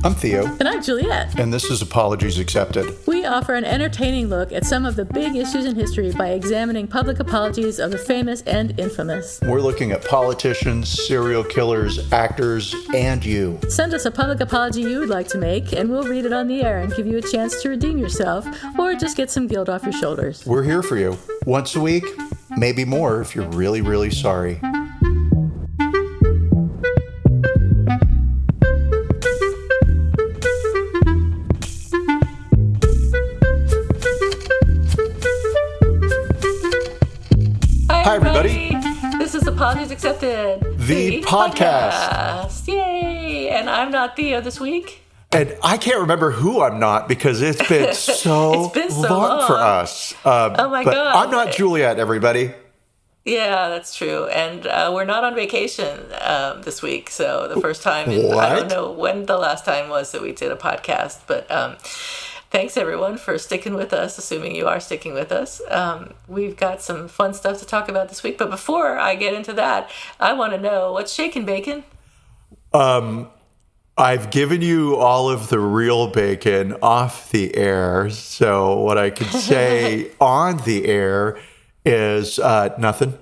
I'm Theo. And I'm Juliet. And this is Apologies Accepted. We offer an entertaining look at some of the big issues in history by examining public apologies of the famous and infamous. We're looking at politicians, serial killers, actors, and you. Send us a public apology you would like to make, and we'll read it on the air and give you a chance to redeem yourself, or just get some guilt off your shoulders. We're here for you. Once a week, maybe more if you're really, really sorry. Hi, everybody. This is Apologies Accepted, the podcast. Yay! And I'm not Theo this week. And I can't remember who I'm not because it's been so, long for us. Oh my God. I'm not Juliet, everybody. Yeah, that's true. And we're not on vacation this week. So the first time, I don't know when the last time was that we did a podcast, but thanks everyone for sticking with us, assuming you are sticking with us. We've got some fun stuff to talk about this week. But before I get into that, I want to know what's shaking, Bacon? I've given you all of the real bacon off the air. So what I can say on the air is nothing.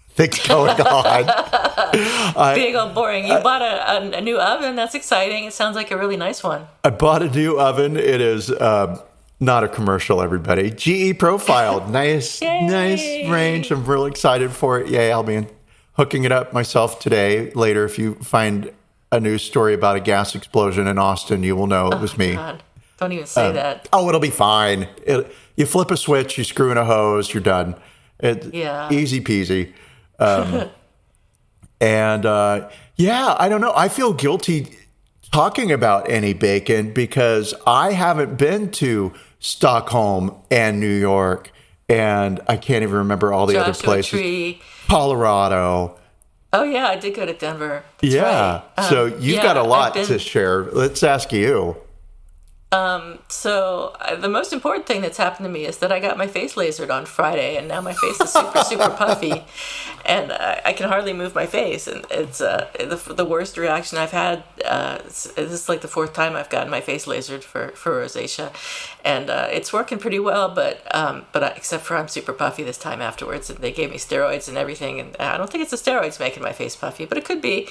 Things going on. Big old boring. You bought a new oven. That's exciting. It sounds like a really nice one. I bought a new oven. It is not a commercial, everybody. GE profiled. Nice range. I'm real excited for it. Yay, I'll be hooking it up myself today. Later, if you find a news story about a gas explosion in Austin, you will know it was me. God. Don't even say that. Oh, it'll be fine. You flip a switch, you screw in a hose, you're done. Easy peasy. I don't know. I feel guilty talking about any bacon because I haven't been to Stockholm and New York, and I can't even remember all the other places. Tree. Colorado. Oh, yeah, I did go to Denver. That's right. So you've got a lot to share. Let's ask you. So the most important thing that's happened to me is that I got my face lasered on Friday, and now my face is super puffy, and I can hardly move my face, and it's the worst reaction I've had. This is like the fourth time I've gotten my face lasered for rosacea, and it's working pretty well, but except for I'm super puffy this time afterwards, and they gave me steroids and everything, and I don't think it's the steroids making my face puffy, but it could be.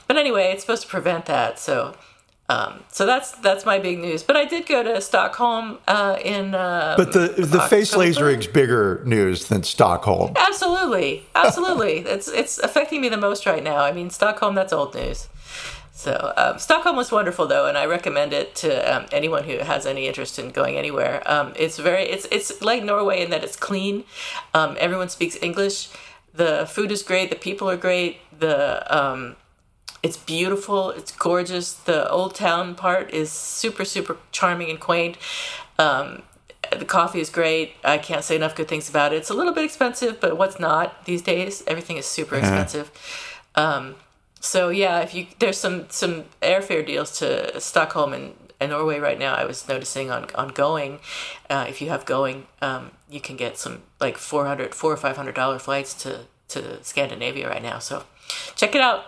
But anyway, it's supposed to prevent that, so that's my big news. But I did go to Stockholm in But the face lasering's bigger news than Stockholm. Absolutely. It's affecting me the most right now. I mean, Stockholm, that's old news. So Stockholm was wonderful though, and I recommend it to anyone who has any interest in going anywhere. It's like Norway in that it's clean. Everyone speaks English. The food is great. The people are great. It's beautiful. It's gorgeous. The old town part is super charming and quaint. The coffee is great. I can't say enough good things about it. It's a little bit expensive, but what's not these days? Everything is super expensive. So yeah, there's some airfare deals to Stockholm and Norway right now. I was noticing on Going. If you have Going, you can get some like $400 or $500 flights to Scandinavia right now. So check it out.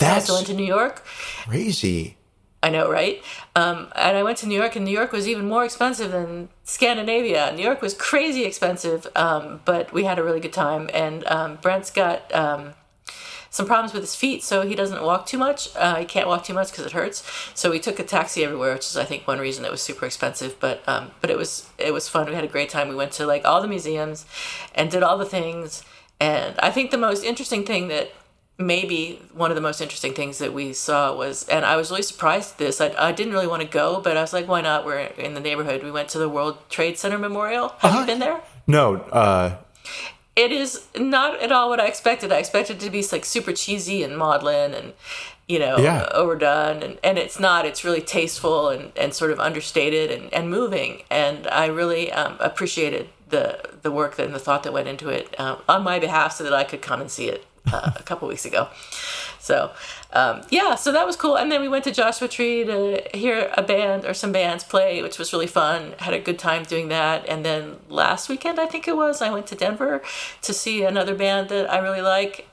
I also went to New York. Crazy. I know, right? And I went to New York, and New York was even more expensive than Scandinavia. New York was crazy expensive, but we had a really good time. And Brent's got some problems with his feet, so he doesn't walk too much. He can't walk too much because it hurts. So we took a taxi everywhere, which is, I think, one reason it was super expensive. But it was fun. We had a great time. We went to like all the museums and did all the things. And I think the most interesting thing maybe one of the most interesting things that we saw was, and I was really surprised at this, I didn't really want to go, but I was like, why not? We're in the neighborhood. We went to the World Trade Center Memorial. Have you been there? No. It is not at all what I expected. I expected it to be like super cheesy and maudlin and, overdone. And it's not. It's really tasteful and sort of understated and moving. And I really appreciated the work and the thought that went into it on my behalf so that I could come and see it a couple weeks ago. So so that was cool. And then we went to Joshua Tree to hear some bands play, which was really fun. Had a good time doing that. And then last weekend, I think it was, I went to Denver to see another band that I really like.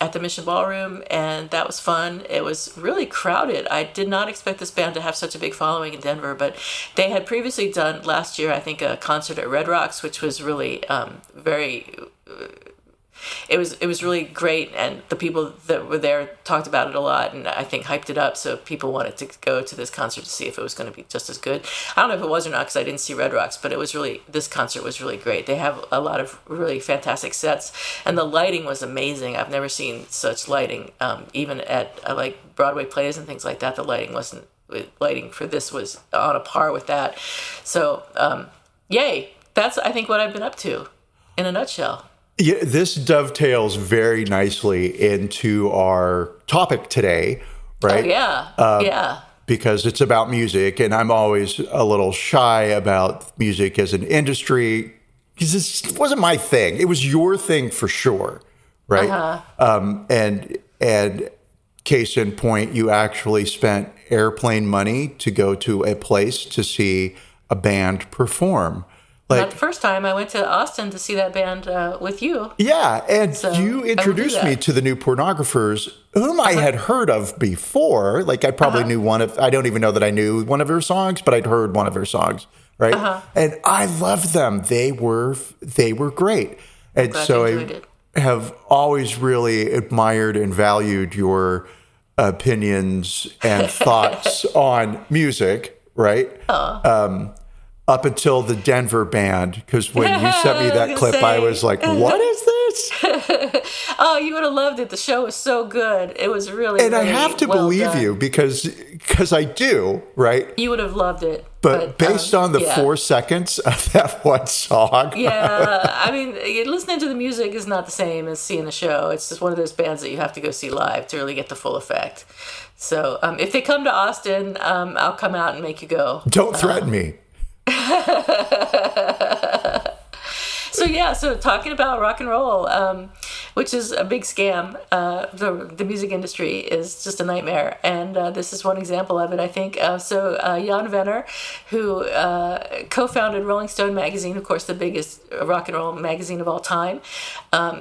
at the Mission Ballroom, and that was fun. It was really crowded. I did not expect this band to have such a big following in Denver, but they had previously done last year, I think, a concert at Red Rocks, which was really very. It was really great, and the people that were there talked about it a lot, and I think hyped it up, so people wanted to go to this concert to see if it was going to be just as good. I don't know if it was or not because I didn't see Red Rocks, but this concert was really great. They have a lot of really fantastic sets, and the lighting was amazing. I've never seen such lighting, even at like Broadway plays and things like that. The lighting for this was on a par with that. So, yay! That's, I think, what I've been up to in a nutshell. Yeah, this dovetails very nicely into our topic today, right? Oh, yeah. Yeah. Because it's about music, and I'm always a little shy about music as an industry because this wasn't my thing. It was your thing for sure, right? Uh-huh. And case in point, you actually spent airplane money to go to a place to see a band perform. Not the first time. I went to Austin to see that band with you. Yeah, and you introduced me to the New Pornographers, whom I had heard of before. Like, I probably knew I don't even know that I knew one of their songs, but I'd heard one of their songs, right? And I loved them. They were great. And so I have always really admired and valued your opinions and thoughts on music, right? Up until the Denver band, because when you sent me that clip, I was like, what is this? Oh, you would have loved it. The show was so good. It was really, and really I have to believe you because I do, right? You would have loved it. But based on the 4 seconds of that one song. Yeah, I mean, listening to the music is not the same as seeing the show. It's just one of those bands that you have to go see live to really get the full effect. So if they come to Austin, I'll come out and make you go. Don't threaten me. So talking about rock and roll, which is a big scam. The music industry is just a nightmare, and this is one example of it, I think. Jann Wenner, who co-founded Rolling Stone magazine, of course the biggest rock and roll magazine of all time.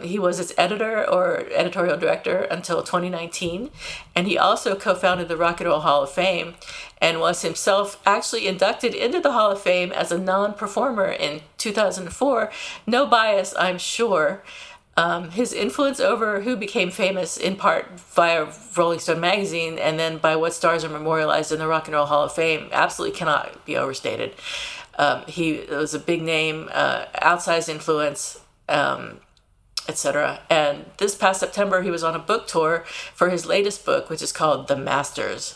He was its editor or editorial director until 2019, and he also co-founded the Rock and Roll Hall of Fame, and was himself actually inducted into the Hall of Fame as a non-performer in 2004. No bias, I'm sure. His influence over who became famous in part via Rolling Stone magazine and then by what stars are memorialized in the Rock and Roll Hall of Fame absolutely cannot be overstated. He was a big name, outsized influence, etc. And this past September, he was on a book tour for his latest book, which is called The Masters,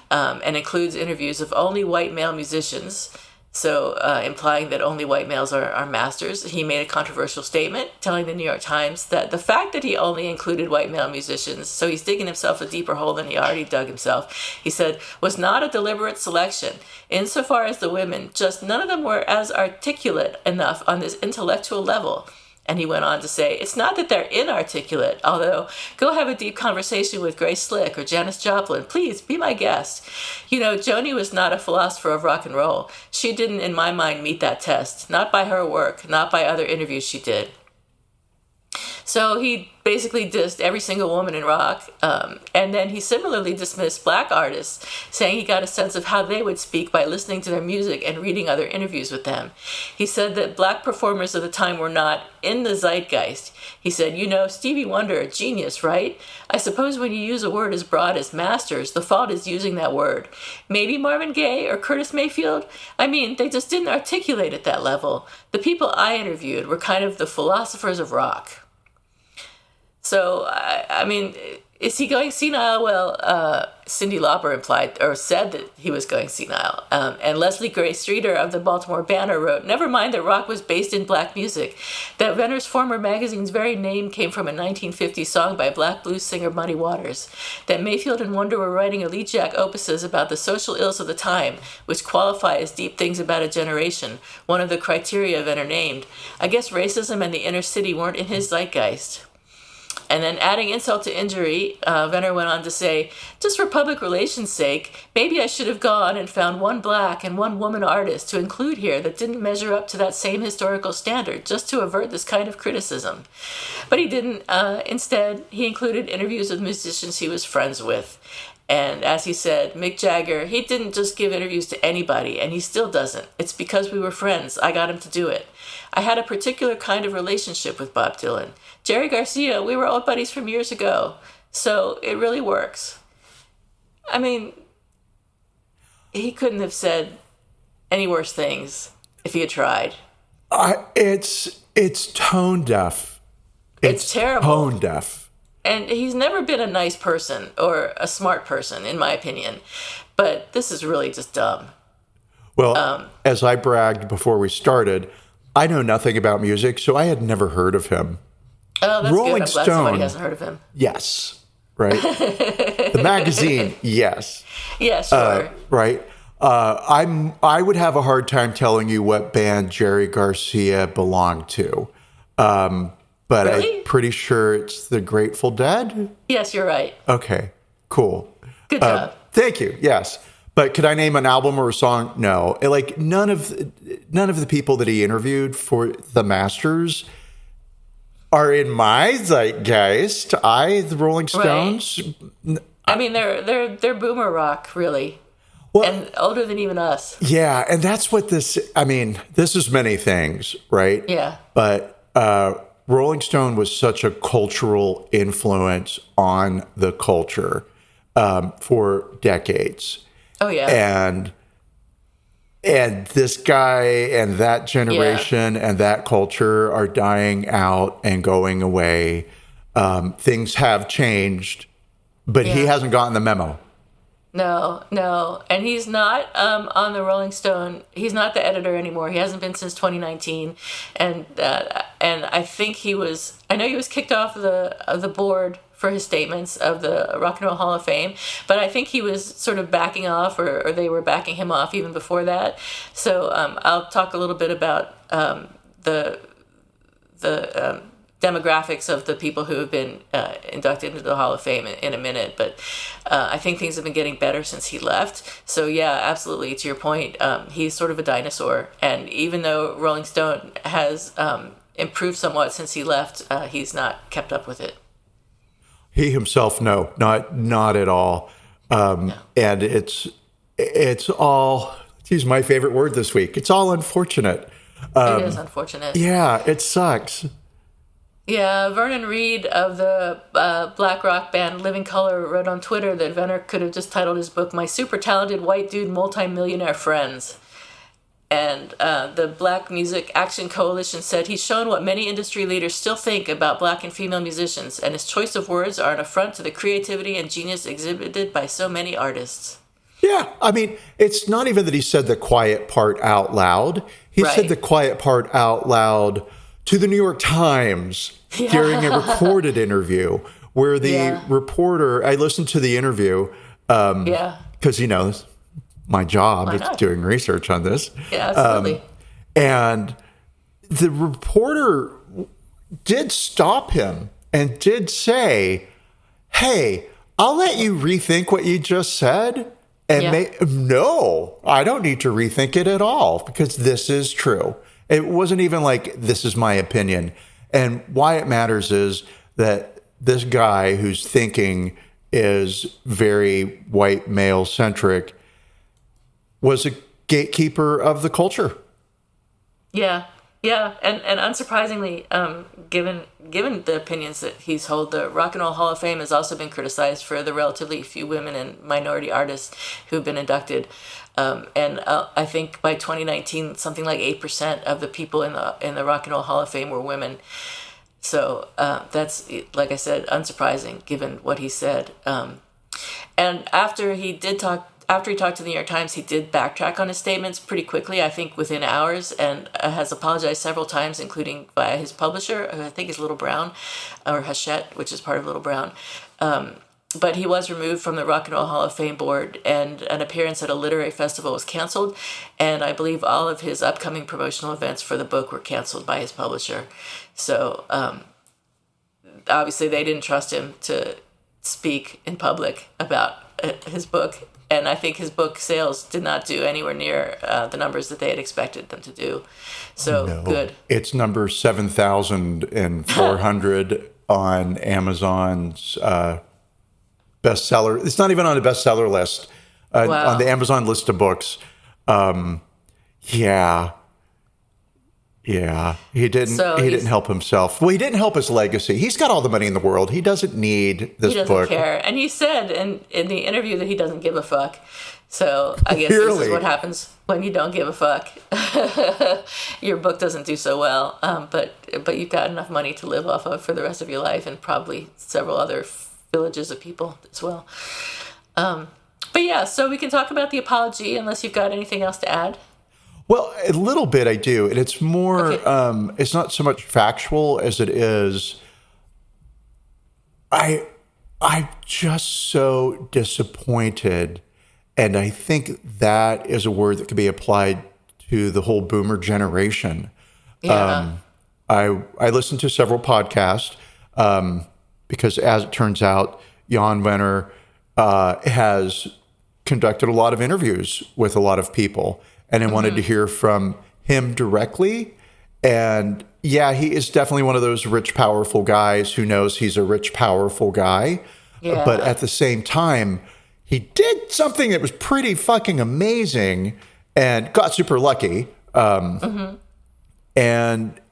and includes interviews of only white male musicians. So implying that only white males are masters. He made a controversial statement telling the New York Times that the fact that he only included white male musicians, so he's digging himself a deeper hole than he already dug himself, he said, was not a deliberate selection. Insofar as the women, just none of them were as articulate enough on this intellectual level. And he went on to say, it's not that they're inarticulate, although go have a deep conversation with Grace Slick or Janis Joplin. Please, be my guest. You know, Joni was not a philosopher of rock and roll. She didn't, in my mind, meet that test. Not by her work, not by other interviews she did. So he basically dissed every single woman in rock. And then he similarly dismissed black artists, saying he got a sense of how they would speak by listening to their music and reading other interviews with them. He said that black performers of the time were not in the zeitgeist. He said, you know, Stevie Wonder, a genius, right? I suppose when you use a word as broad as masters, the fault is using that word. Maybe Marvin Gaye or Curtis Mayfield? I mean, they just didn't articulate at that level. The people I interviewed were kind of the philosophers of rock. So, I mean, is he going senile? Well, Cyndi Lauper implied or said that he was going senile. And Leslie Grace Streeter of the Baltimore Banner wrote, never mind that rock was based in black music. That Wenner's former magazine's very name came from a 1950 song by black blues singer Muddy Waters. That Mayfield and Wonder were writing elegiac opuses about the social ills of the time, which qualify as deep things about a generation, one of the criteria Wenner named. I guess racism and the inner city weren't in his zeitgeist. And then adding insult to injury, Wenner went on to say, just for public relations' sake, maybe I should have gone and found one black and one woman artist to include here that didn't measure up to that same historical standard, just to avert this kind of criticism. But he didn't. Instead, he included interviews with musicians he was friends with. And as he said, Mick Jagger, he didn't just give interviews to anybody, and he still doesn't. It's because we were friends. I got him to do it. I had a particular kind of relationship with Bob Dylan. Jerry Garcia, we were old buddies from years ago, so it really works. I mean, he couldn't have said any worse things if he had tried. It's tone deaf. It's terrible. Tone deaf. And he's never been a nice person or a smart person, in my opinion. But this is really just dumb. Well, as I bragged before we started, I know nothing about music, so I had never heard of him. Oh, that's Rolling good. I'm glad Stone, somebody hasn't heard of him. Yes. Right? The magazine, yes. Yeah, sure. Right? I would have a hard time telling you what band Jerry Garcia belonged to. But Really? I'm pretty sure it's the Grateful Dead. Yes, you're right. Okay, cool. Good job. Thank you. Yes. But could I name an album or a song? No. Like none of the people that he interviewed for the Masters are in my zeitgeist. The Rolling Stones. Right. I mean, they're boomer rock, really, and older than even us. Yeah, and that's what this. I mean, this is many things, right? Yeah. But Rolling Stone was such a cultural influence on the culture for decades. Oh yeah. And this guy and that generation and that culture are dying out and going away. Things have changed, but he hasn't gotten the memo. No. And he's not on the Rolling Stone. He's not the editor anymore. He hasn't been since 2019. And I think I know he was kicked off the board for his statements of the Rock and Roll Hall of Fame, but I think he was sort of backing off, or they were backing him off even before that. So I'll talk a little bit about the demographics of the people who have been inducted into the Hall of Fame in a minute, but I think things have been getting better since he left. So yeah, absolutely, to your point, he's sort of a dinosaur, and even though Rolling Stone has improved somewhat since he left, he's not kept up with it. He himself, no, not at all. No. And it's all, to use my favorite word this week, it's all unfortunate. It is unfortunate. Yeah, it sucks. Yeah, Vernon Reid of the black rock band Living Colour wrote on Twitter that Wenner could have just titled his book, My Super Talented White Dude Multi-Millionaire Friends. And the Black Music Action Coalition said he's shown what many industry leaders still think about black and female musicians, and his choice of words are an affront to the creativity and genius exhibited by so many artists. Yeah, I mean, it's not even that he said the quiet part out loud. He said the quiet part out loud to the New York Times during a recorded interview where the reporter, I listened to the interview because, my job is doing research on this. Yeah, absolutely. And the reporter did stop him and did say, hey, I'll let you rethink what you just said. And no, I don't need to rethink it at all because this is true. It wasn't even like, this is my opinion. And why it matters is that this guy whose thinking is very white male centric was a gatekeeper of the culture. Yeah. And unsurprisingly, given the opinions that he's held, the Rock and Roll Hall of Fame has also been criticized for the relatively few women and minority artists who've been inducted. And I think by 2019, something like 8% of the people in the Rock and Roll Hall of Fame were women. So that's, like I said, unsurprising given what he said. And after he talked to the New York Times, he did backtrack on his statements pretty quickly, I think within hours, and has apologized several times, including via his publisher, who I think is Little Brown, or Hachette, which is part of Little Brown. But he was removed from the Rock and Roll Hall of Fame board, and an appearance at a literary festival was canceled, and I believe all of his upcoming promotional events for the book were canceled by his publisher. So obviously they didn't trust him to speak in public about his book. And I think his book sales did not do anywhere near the numbers that they had expected them to do. So good. It's number 7,400 on Amazon's bestseller. It's not even on the bestseller list. Wow. On the Amazon list of books. Yeah. He didn't help himself. Well, he didn't help his legacy. He's got all the money in the world. He doesn't need this book. He doesn't care. And he said in the interview that he doesn't give a fuck. So I guess this is what happens when you don't give a fuck. Your book doesn't do so well, but you've got enough money to live off of for the rest of your life, and probably several other villages of people as well. But yeah, so we can talk about the apology unless you've got anything else to add. Well, a little bit I do. And it's more, it's not so much factual as it is, I'm just so disappointed. And I think that is a word that could be applied to the whole boomer generation. Yeah. I listened to several podcasts because, as it turns out, Jann Wenner has conducted a lot of interviews with a lot of people, and I wanted to hear from him directly. And yeah, he is definitely one of those rich, powerful guys who knows he's a rich, powerful guy. Yeah. But at the same time, he did something that was pretty fucking amazing and got super lucky. And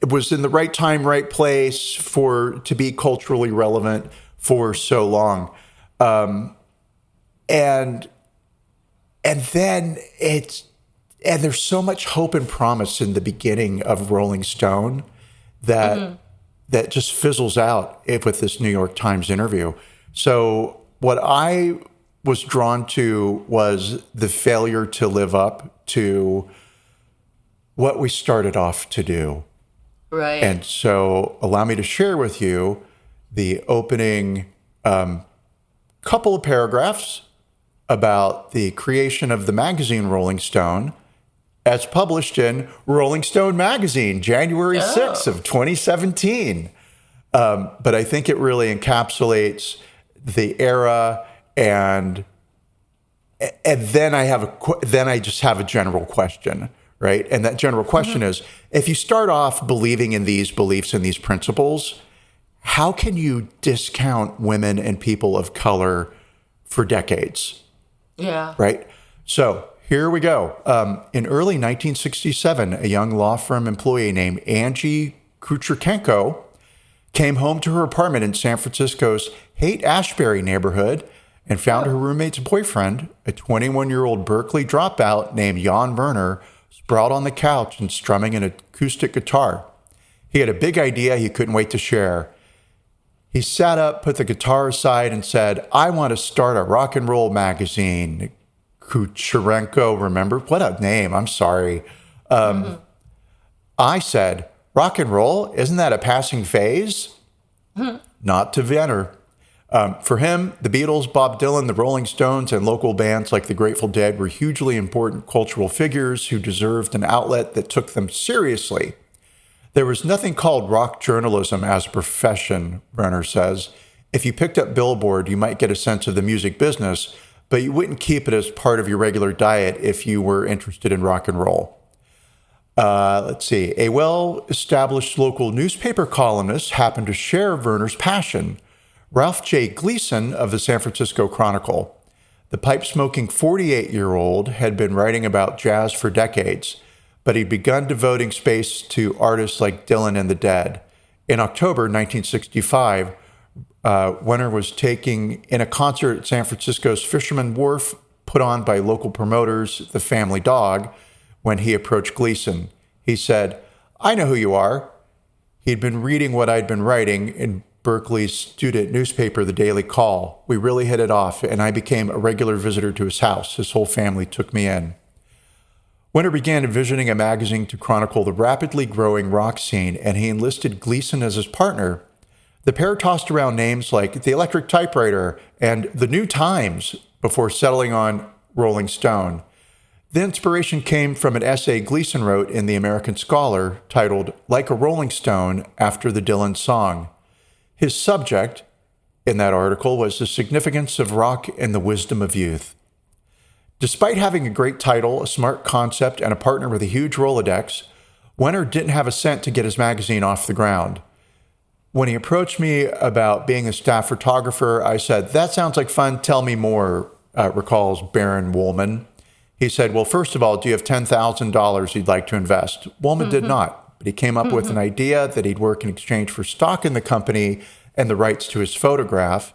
it was in the right time, right place to be culturally relevant for so long. And then there's so much hope and promise in the beginning of Rolling Stone that just fizzles out with this New York Times interview. So what I was drawn to was the failure to live up to what we started off to do. Right. And so allow me to share with you the opening couple of paragraphs about the creation of the magazine Rolling Stone as published in Rolling Stone magazine, January 6th of 2017. But I think it really encapsulates the era, and then I just have a general question, right? And that general question is, if you start off believing in these beliefs and these principles, how can you discount women and people of color for decades? Yeah. Right? So here we go. In early 1967, a young law firm employee named Angie Kucherkenko came home to her apartment in San Francisco's Haight-Ashbury neighborhood and found her roommate's boyfriend, a 21-year-old Berkeley dropout named Jann Wenner, sprawled on the couch and strumming an acoustic guitar. He had a big idea he couldn't wait to share. He sat up, put the guitar aside, and said, "I want to start a rock and roll magazine." Kucherenko, remember? What a name. I'm sorry. I said, "Rock and roll? Isn't that a passing phase?" Not to Wenner. For him, the Beatles, Bob Dylan, the Rolling Stones, and local bands like the Grateful Dead were hugely important cultural figures who deserved an outlet that took them seriously. There was nothing called rock journalism as a profession, Wenner says. If you picked up Billboard, you might get a sense of the music business, but you wouldn't keep it as part of your regular diet if you were interested in rock and roll. Let's see. A well-established local newspaper columnist happened to share Wenner's passion. Ralph J. Gleason of the San Francisco Chronicle. The pipe-smoking 48-year-old had been writing about jazz for decades, but he'd begun devoting space to artists like Dylan and the Dead. In October 1965, Wenner was taking in a concert at San Francisco's Fisherman Wharf, put on by local promoters, The Family Dog, when he approached Gleason. He said, "I know who you are." He'd been reading what I'd been writing in Berkeley's student newspaper, The Daily Call. We really hit it off, and I became a regular visitor to his house. His whole family took me in. Wenner began envisioning a magazine to chronicle the rapidly growing rock scene, and he enlisted Gleason as his partner. The pair tossed around names like The Electric Typewriter and The New Times before settling on Rolling Stone. The inspiration came from an essay Gleason wrote in The American Scholar titled Like a Rolling Stone after the Dylan song. His subject in that article was the significance of rock and the wisdom of youth. Despite having a great title, a smart concept, and a partner with a huge Rolodex, Wenner didn't have a cent to get his magazine off the ground. When he approached me about being a staff photographer, I said, "That sounds like fun. Tell me more," recalls Baron Woolman. He said, "Well, first of all, do you have $10,000 you'd like to invest?" Woolman did not, but he came up with an idea that he'd work in exchange for stock in the company and the rights to his photograph,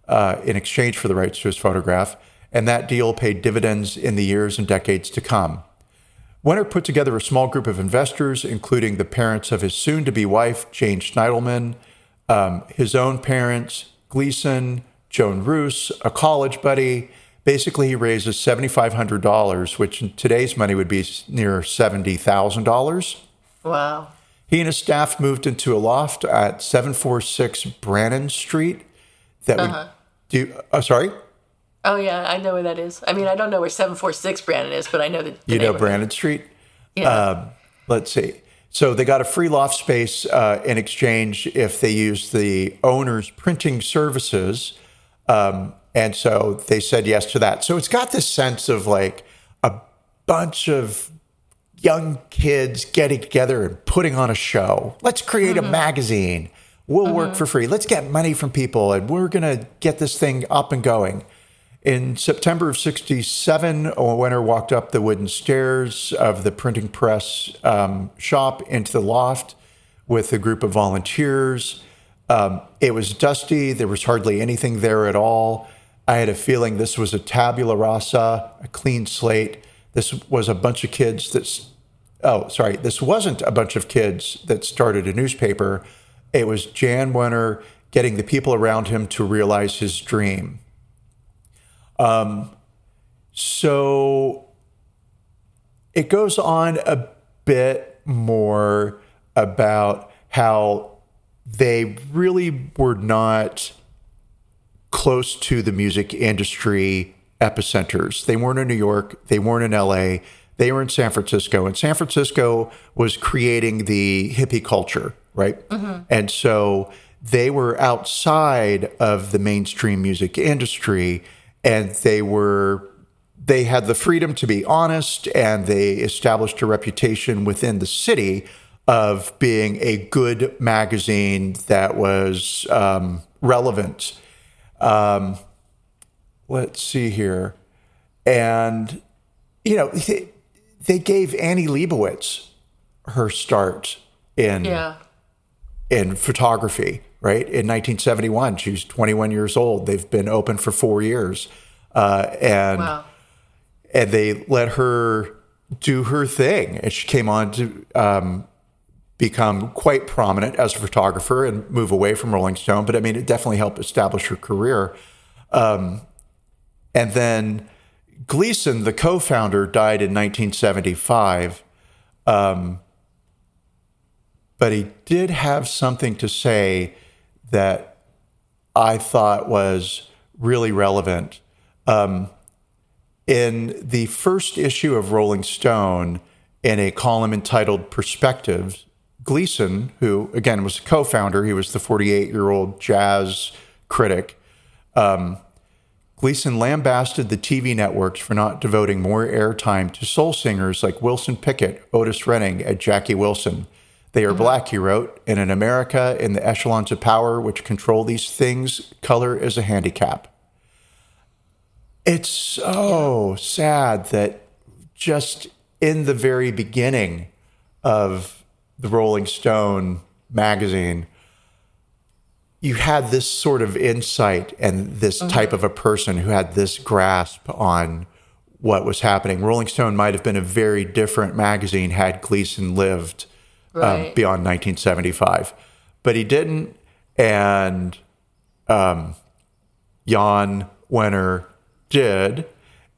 in exchange for the rights to his photograph, and that deal paid dividends in the years and decades to come. Wenner put together a small group of investors, including the parents of his soon-to-be wife, Jane Schneidelman, his own parents, Gleason, Joan Roos, a college buddy. Basically, he raises $7,500, which in today's money would be near $70,000. Wow. He and his staff moved into a loft at 746 Brannan Street. That would do. Sorry? Oh, yeah, I know where that is. I mean, I don't know where 746 Brandon is, but I know that. You know Brannan Street? Yeah. Let's see. So they got a free loft space in exchange if they used the owner's printing services. And so they said yes to that. So it's got this sense of like a bunch of young kids getting together and putting on a show. Let's create a magazine. We'll work for free. Let's get money from people, and we're going to get this thing up and going. In September of 1967, Wenner walked up the wooden stairs of the printing press shop into the loft with a group of volunteers. It was dusty. There was hardly anything there at all. I had a feeling this was a tabula rasa, a clean slate. This was a bunch of kids this wasn't a bunch of kids that started a newspaper. It was Jann Wenner getting the people around him to realize his dream. So it goes on a bit more about how they really were not close to the music industry epicenters. They weren't in New York. They weren't in LA. They were in San Francisco. And San Francisco was creating the hippie culture, right? And so they were outside of the mainstream music industry, and they had the freedom to be honest, and they established a reputation within the city of being a good magazine that was relevant. Let's see here. And, they gave Annie Leibovitz her start in photography, right? In 1971, she was 21 years old. They've been open for 4 years. And they let her do her thing. And she came on to become quite prominent as a photographer and move away from Rolling Stone. But I mean, it definitely helped establish her career. And then Gleason, the co-founder, died in 1975. But he did have something to say that I thought was really relevant. In the first issue of Rolling Stone, in a column entitled Perspectives, Gleason, who, again, was a co-founder, he was the 48-year-old jazz critic, Gleason lambasted the TV networks for not devoting more airtime to soul singers like Wilson Pickett, Otis Redding, and Jackie Wilson. They are black, he wrote. In an America in the echelons of power which control these things, color is a handicap. It's so sad that just in the very beginning of the Rolling Stone magazine, you had this sort of insight and this type of a person who had this grasp on what was happening. Rolling Stone might have been a very different magazine had Gleason lived beyond 1975. But he didn't, and Jann Wenner did,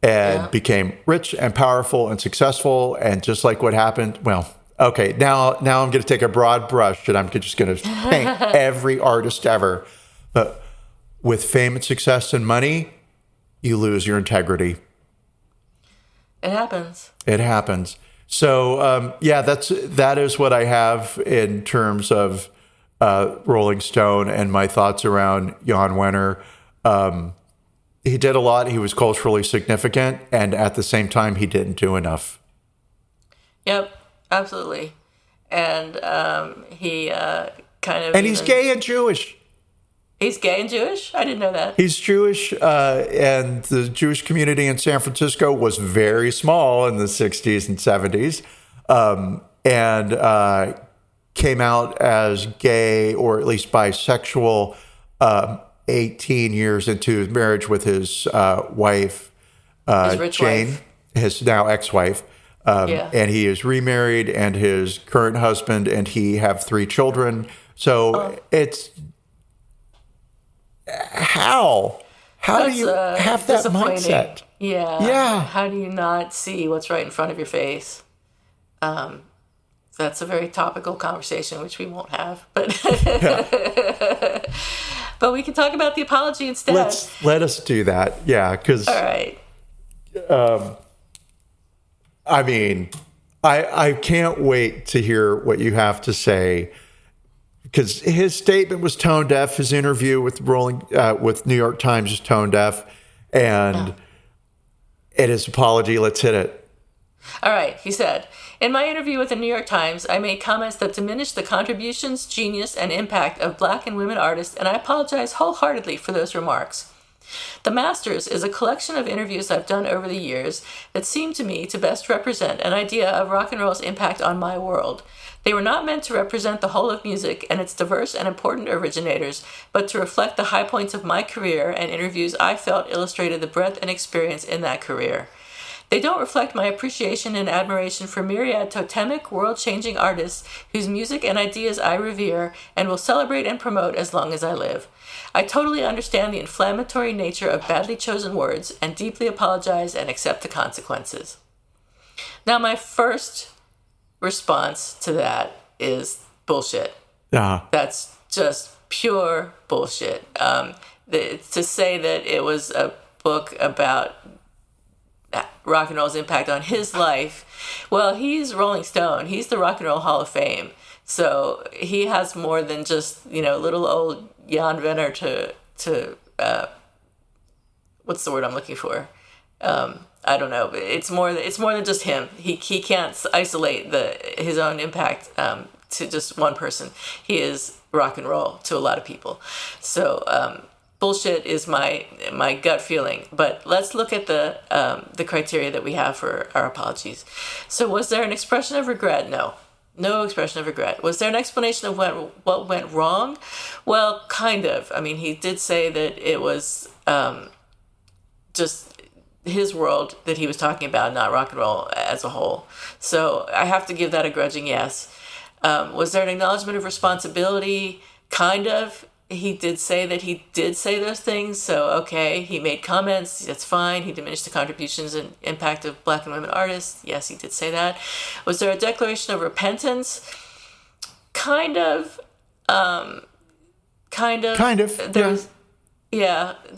and became rich and powerful and successful. And just like what happened, okay, now I'm going to take a broad brush and I'm just going to paint every artist ever. But with fame and success and money, you lose your integrity. It happens. It happens. So, that is what I have in terms of Rolling Stone and my thoughts around Jann Wenner. He did a lot. He was culturally significant, and at the same time, he didn't do enough. Yep, absolutely. And he kind of... And he's gay and Jewish. He's gay and Jewish? I didn't know that. He's Jewish, and the Jewish community in San Francisco was very small in the 60s and 70s, and came out as gay, or at least bisexual, 18 years into his marriage with his wife, His rich Jane, wife. his now ex-wife. And he is remarried, and his current husband and he have 3 children. So it's... How do you have that mindset? Yeah. How do you not see what's right in front of your face? That's a very topical conversation, which we won't have. But but we can talk about the apology instead. Let us do that. Yeah, because all right. I mean, I can't wait to hear what you have to say. Because his statement was tone deaf. His interview with New York Times is tone deaf, and his apology. Let's hit it. All right. He said, in my interview with the New York Times, I made comments that diminished the contributions, genius, and impact of Black and women artists, and I apologize wholeheartedly for those remarks. The Masters is a collection of interviews I've done over the years that seem to me to best represent an idea of rock and roll's impact on my world. They were not meant to represent the whole of music and its diverse and important originators, but to reflect the high points of my career and interviews I felt illustrated the breadth and experience in that career. They don't reflect my appreciation and admiration for myriad totemic, world-changing artists whose music and ideas I revere and will celebrate and promote as long as I live. I totally understand the inflammatory nature of badly chosen words and deeply apologize and accept the consequences. Now, my first response to that is bullshit. That's just pure bullshit. To say that it was a book about rock and roll's impact on his life, well, he's Rolling Stone. He's the Rock and Roll Hall of Fame. So he has more than just, little old Jann Wenner to what's the word I'm looking for? I don't know. It's more than just him. He can't isolate his own impact to just one person. He is rock and roll to a lot of people. So bullshit is my gut feeling. But let's look at the criteria that we have for our apologies. So was there an expression of regret? No expression of regret. Was there an explanation of what went wrong? Well, kind of. I mean, he did say that it was just his world that he was talking about, not rock and roll as a whole. So I have to give that a grudging yes. Was there an acknowledgement of responsibility? Kind of. He did say that he did say those things. So, okay, he made comments. That's fine. He diminished the contributions and impact of Black and women artists. Yes, he did say that. Was there a declaration of repentance? Kind of. There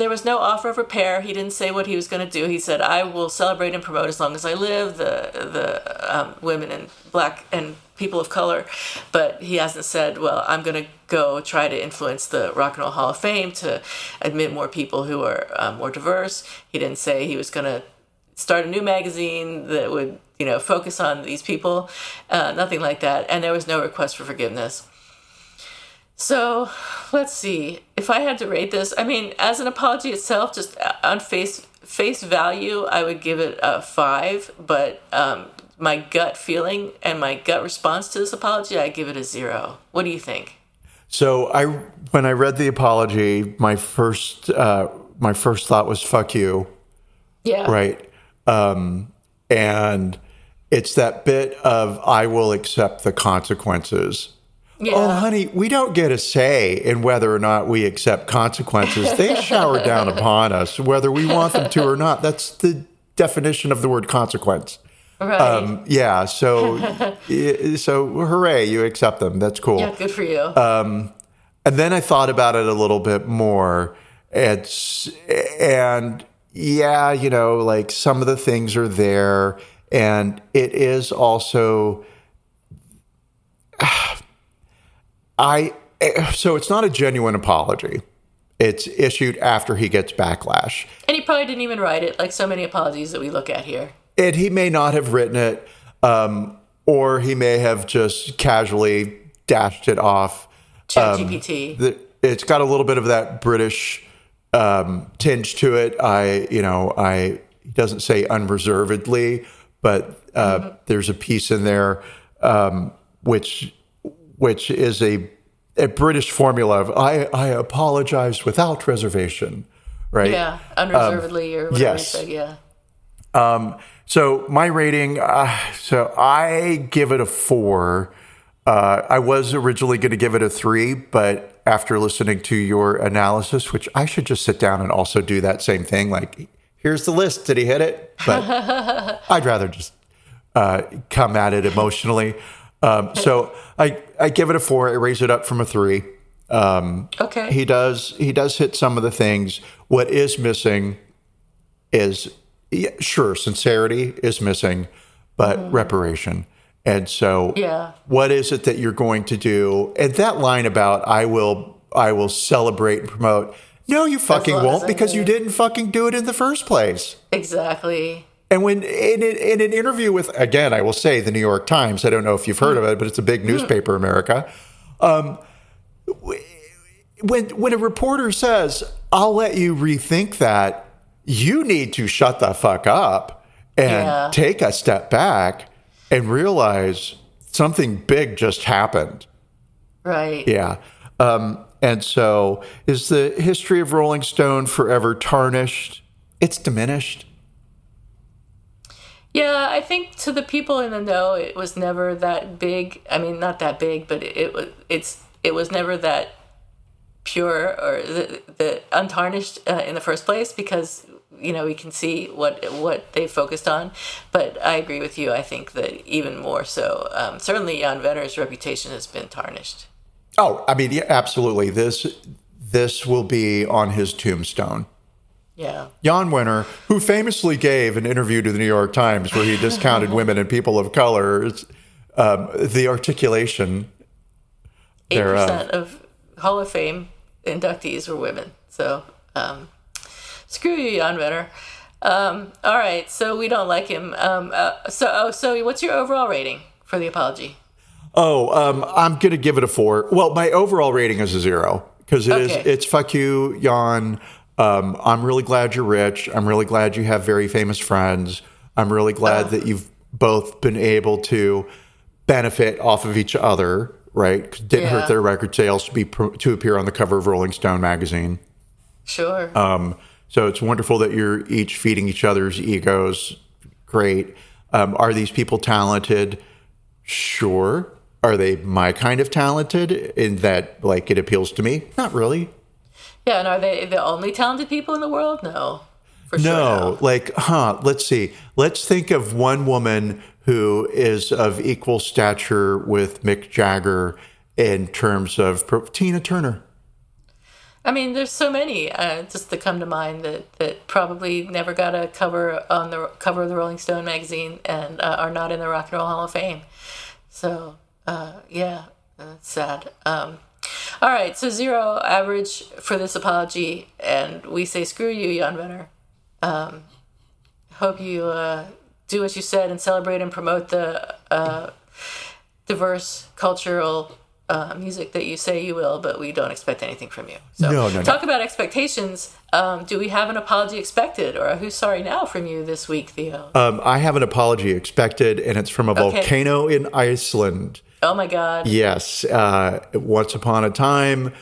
was no offer of repair. He didn't say what he was going to do. He said, I will celebrate and promote as long as I live, the women and Black and people of color. But he hasn't said, well, I'm going to go try to influence the Rock and Roll Hall of Fame to admit more people who are more diverse. He didn't say he was going to start a new magazine that would, focus on these people. Nothing like that. And there was no request for forgiveness. So let's see. If I had to rate this, I mean, as an apology itself, just on face value, I would give it a 5. But my gut feeling and my gut response to this apology, I give it a 0. What do you think? So when I read the apology, my first thought was "fuck you." Yeah. Right. And it's that bit of "I will accept the consequences." Yeah. Oh, honey, we don't get a say in whether or not we accept consequences. They shower down upon us, whether we want them to or not. That's the definition of the word consequence. Right. Yeah. So hooray, you accept them. That's cool. Yeah, good for you. And then I thought about it a little bit more. Like some of the things are there, and it is also. So it's not a genuine apology. It's issued after he gets backlash. And he probably didn't even write it, like so many apologies that we look at here. And he may not have written it, or he may have just casually dashed it off. ChatGPT. It's got a little bit of that British tinge to it. He doesn't say unreservedly, but there's a piece in there which is a British formula of I apologize without reservation, right? Yeah, unreservedly or whatever yes. you said, yeah. So my rating, so I give it a 4. I was originally going to give it a 3, but after listening to your analysis, which I should just sit down and also do that same thing, like, here's the list, did he hit it? But I'd rather just come at it emotionally. So I give it a 4. I raise it up from a 3. Okay. He does hit some of the things. What is missing is, sure, sincerity is missing, but reparation. And so what is it that you're going to do? And that line about I will celebrate and promote. No, you fucking won't, because you didn't fucking do it in the first place. Exactly. And when in an interview with, again, I will say the New York Times, I don't know if you've heard of it, but it's a big newspaper in America. When a reporter says, I'll let you rethink that, you need to shut the fuck up and take a step back and realize something big just happened. Right. Yeah. And so is the history of Rolling Stone forever tarnished? It's diminished. Yeah, I think to the people in the know, it was never that big. I mean, not that big, but it was never that pure or the untarnished in the first place, because we can see what they focused on. But I agree with you. I think that even more so, certainly Jann Wenner's reputation has been tarnished. Oh, I mean, yeah, absolutely. This will be on his tombstone. Yeah. Jann Wenner, who famously gave an interview to the New York Times where he discounted women and people of color, the Articulation. 8% of Hall of Fame inductees were women. So, screw you, Jann Wenner. All right, so we don't like him. So what's your overall rating for the apology? I'm going to give it a 4. Well, my overall rating is a 0 because it's fuck you, Jann. I'm really glad you're rich. I'm really glad you have very famous friends. I'm really glad that you've both been able to benefit off of each other, right? 'Cause it didn't hurt their record sales to appear on the cover of Rolling Stone magazine. Sure. So it's wonderful that you're each feeding each other's egos. Great. Are these people talented? Sure. Are they my kind of talented in that, like, it appeals to me? Not really. Yeah, and are they the only talented people in the world? No. For sure. No. Like, let's see. Let's think of one woman who is of equal stature with Mick Jagger in terms of Tina Turner. I mean, there's so many just to come to mind that probably never got a cover on the cover of the Rolling Stone magazine and are not in the Rock and Roll Hall of Fame. So, that's sad. All right, so 0 average for this apology, and we say screw you, Jann Wenner. Hope you do what you said and celebrate and promote the diverse cultural music that you say you will, but we don't expect anything from you. So No. Talk about expectations. Do we have an apology expected or a who's sorry now from you this week, Theo? I have an apology expected, and it's from a volcano in Iceland. Oh my God. Yes. Once upon a time,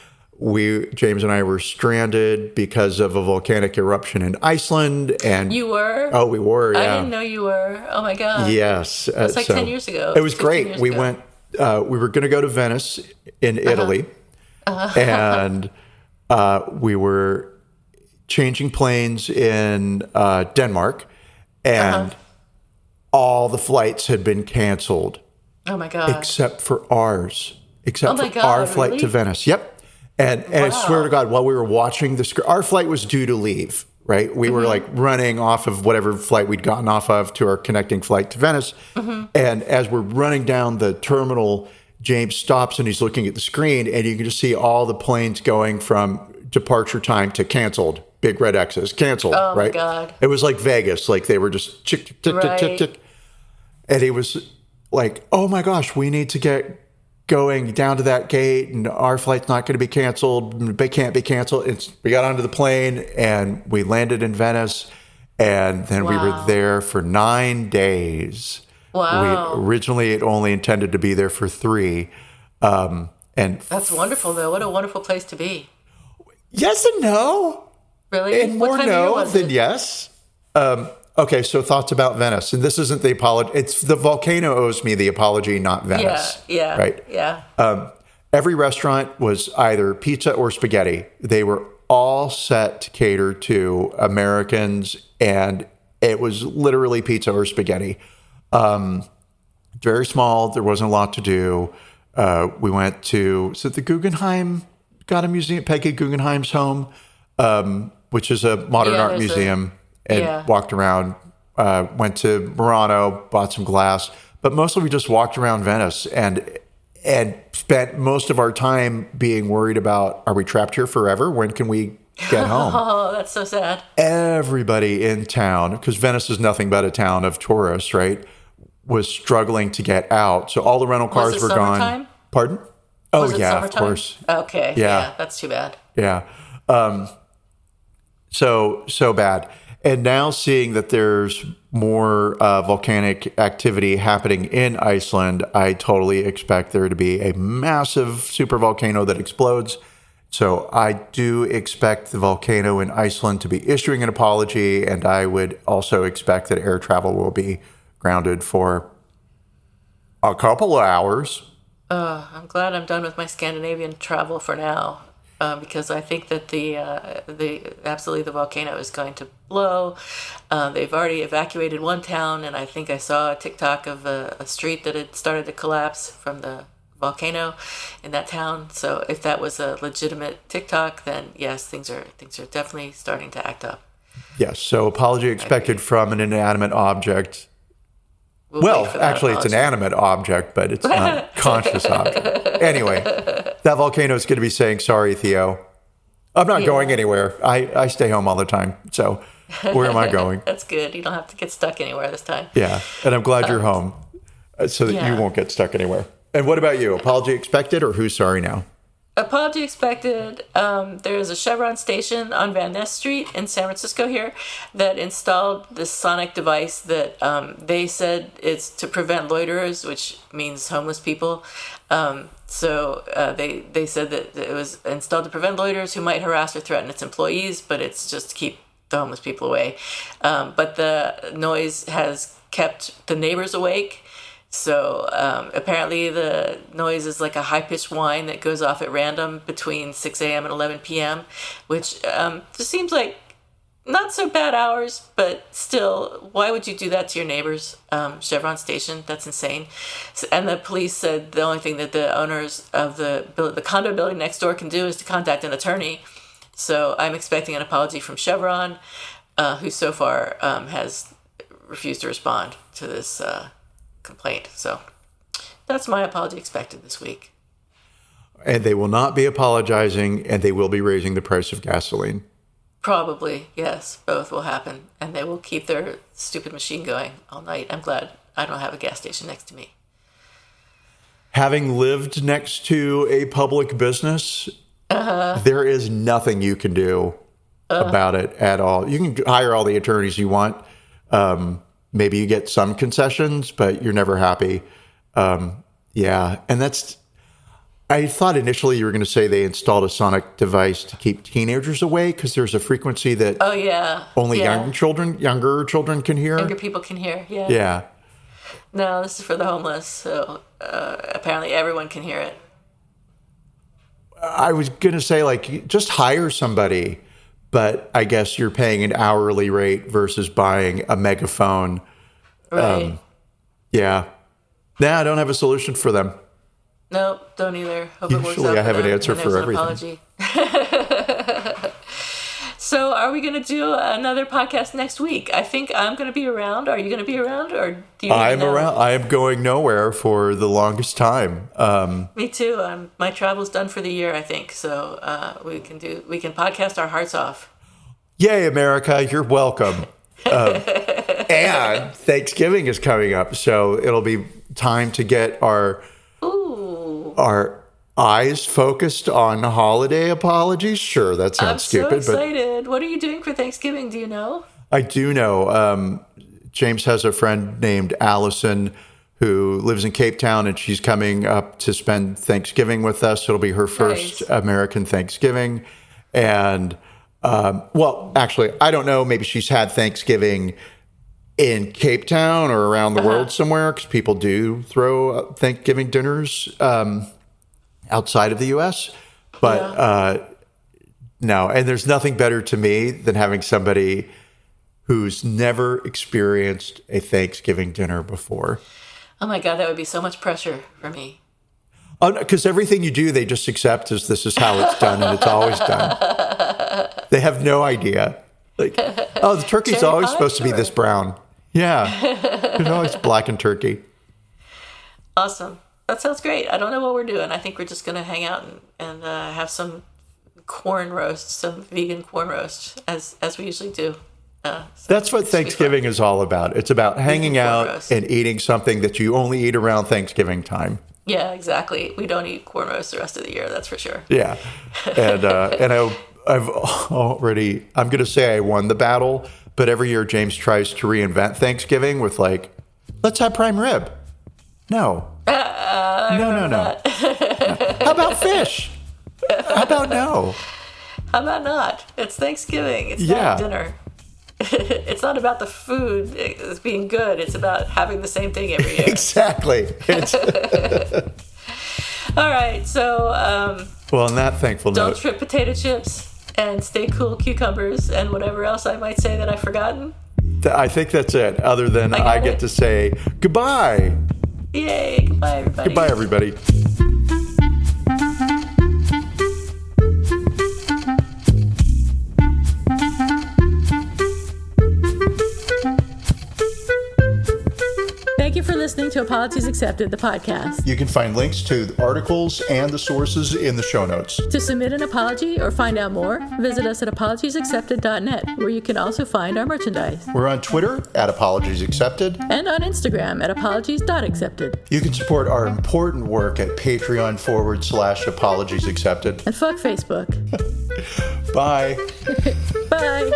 James and I were stranded because of a volcanic eruption in Iceland. And you were? Oh, we were, yeah. I didn't know you were. Oh my God. Yes. It's like 10 years ago. It was great. We went, we were going to go to Venice in Italy. And we were changing planes in Denmark. And all the flights had been canceled. Oh my God. Except for ours. Our flight really? to Venice. Yep. And I swear to God, while we were watching our flight was due to leave, right? We were like running off of whatever flight we'd gotten off of to our connecting flight to Venice. And as we're running down the terminal James stops and he's looking at the screen, and you can just see all the planes going from departure time to canceled. Big red X's, canceled, Oh, right? my God. It was like Vegas. Like they were just chick, chick, chick, chick, chick, chick. And he was like, oh my gosh, we need to get going down to that gate, and our flight's not going to be canceled. They can't be canceled. We got onto the plane and we landed in Venice, and then we were there for 9 days. Wow. We originally had only intended to be there for 3. And That's wonderful, though. What a wonderful place to be. yes and no. Really? And What more time of year no was than it? yes. Okay, so thoughts about Venice. And this isn't the apology. It's the volcano owes me the apology, not Venice. Yeah. Right? Yeah. Every restaurant was either pizza or spaghetti. They were all set to cater to Americans, and it was literally pizza or spaghetti. Very small. There wasn't a lot to do. We went to, so the Guggenheim, got a museum, Peggy Guggenheim's home, which is a modern art museum, and walked around, went to Murano, bought some glass, but mostly we just walked around Venice and spent most of our time being worried about, are we trapped here forever? When can we get home? Oh, that's so sad. Everybody in town, because Venice is nothing but a town of tourists, right, was struggling to get out. So all the rental cars Was it were summertime? gone. Pardon? Oh, Was it yeah, summertime? of course. Okay. Yeah. That's too bad. Yeah. So bad. And now seeing that there's more volcanic activity happening in Iceland, I totally expect there to be a massive supervolcano that explodes. So I do expect the volcano in Iceland to be issuing an apology, and I would also expect that air travel will be grounded for a couple of hours. I'm glad I'm done with my Scandinavian travel for now, because I think that absolutely the volcano is going to blow. They've already evacuated one town, and I think I saw a TikTok of a street that had started to collapse from the volcano in that town. So if that was a legitimate TikTok, then yes, things are definitely starting to act up. Yes. So apology expected from an inanimate object. We'll Well, wait for that actually, it's an apology. animate object, but it's not a conscious object. Anyway, that volcano is going to be saying, sorry, Theo. I'm not going anywhere. I stay home all the time. So where am I going? That's good. You don't have to get stuck anywhere this time. Yeah. And I'm glad you're home so that you won't get stuck anywhere. And what about you? Apology expected, or who's sorry now? Apology expected. There's a Chevron station on Van Ness Street in San Francisco here that installed this sonic device that they said it's to prevent loiterers, which means homeless people. So they said that it was installed to prevent loiterers who might harass or threaten its employees, but it's just to keep the homeless people away. But the noise has kept the neighbors awake. So apparently the noise is like a high-pitched whine that goes off at random between 6 a.m. and 11 p.m., which just seems like not so bad hours, but still, why would you do that to your neighbors? Chevron station, that's insane. So, and the police said the only thing that the owners of the condo building next door can do is to contact an attorney. So I'm expecting an apology from Chevron, who so far has refused to respond to this complaint. So that's my apology expected this week. And they will not be apologizing, and they will be raising the price of gasoline. Probably, yes. Both will happen. And they will keep their stupid machine going all night. I'm glad I don't have a gas station next to me. Having lived next to a public business, there is nothing you can do about it at all. You can hire all the attorneys you want. Maybe you get some concessions, but you're never happy. Yeah. And I thought initially you were going to say they installed a sonic device to keep teenagers away, because there's a frequency that only younger children can hear. Younger people can hear, yeah. Yeah. No, this is for the homeless, so apparently everyone can hear it. I was going to say, like, just hire somebody, but I guess you're paying an hourly rate versus buying a megaphone. Right. Yeah. Nah, I don't have a solution for them. Nope, don't either. Hope it works Usually out I have for an them answer when for there's an everything. apology. So are we going to do another podcast next week? I think I'm going to be around. Are you going to be around, or do you? I'm around. I am going nowhere for the longest time. Me too. My travel's done for the year, I think. So we can podcast our hearts off. Yay, America! You're welcome. And Thanksgiving is coming up, so it'll be time to get our eyes focused on holiday apologies. Sure, that sounds stupid. I'm so excited. What are you doing for Thanksgiving? Do you know? I do know. James has a friend named Allison who lives in Cape Town, and she's coming up to spend Thanksgiving with us. It'll be her first American Thanksgiving. And, well, actually, I don't know. Maybe she's had Thanksgiving in Cape Town or around the world somewhere, because people do throw Thanksgiving dinners outside of the U.S. But no, and there's nothing better to me than having somebody who's never experienced a Thanksgiving dinner before. Oh my God, that would be so much pressure for me. Because everything you do, they just accept as this is how it's done, and it's always done. They have no idea. Like, oh, the turkey's always supposed to be this brown. Yeah, it's always blackened turkey. Awesome. That sounds great. I don't know what we're doing. I think we're just going to hang out and have some corn roast, some vegan corn roast, as we usually do. That's what Thanksgiving is all about. It's about hanging out and eating something that you only eat around Thanksgiving time. Yeah, exactly. We don't eat corn roast the rest of the year. That's for sure. Yeah, and I'm going to say I won the battle, but every year James tries to reinvent Thanksgiving with like, let's have prime rib. No. No. How about fish? How about no? How about not? It's Thanksgiving. It's not dinner. It's not about the food as being good. It's about having the same thing every year. Exactly. All right. So, well, on that thankful note, don't trip potato chips and stay cool cucumbers and whatever else I might say that I've forgotten. I think that's it. Other than I get to say goodbye. Yay. Goodbye, everybody. Goodbye, everybody. Thank you for listening to Apologies Accepted, the podcast. You can find links to the articles and the sources in the show notes. To submit an apology or find out more, visit us at apologiesaccepted.net, where you can also find our merchandise. We're on Twitter at Apologies Accepted. And on Instagram at apologies.accepted. You can support our important work at Patreon.com/Apologies Accepted. And fuck Facebook. Bye. Bye.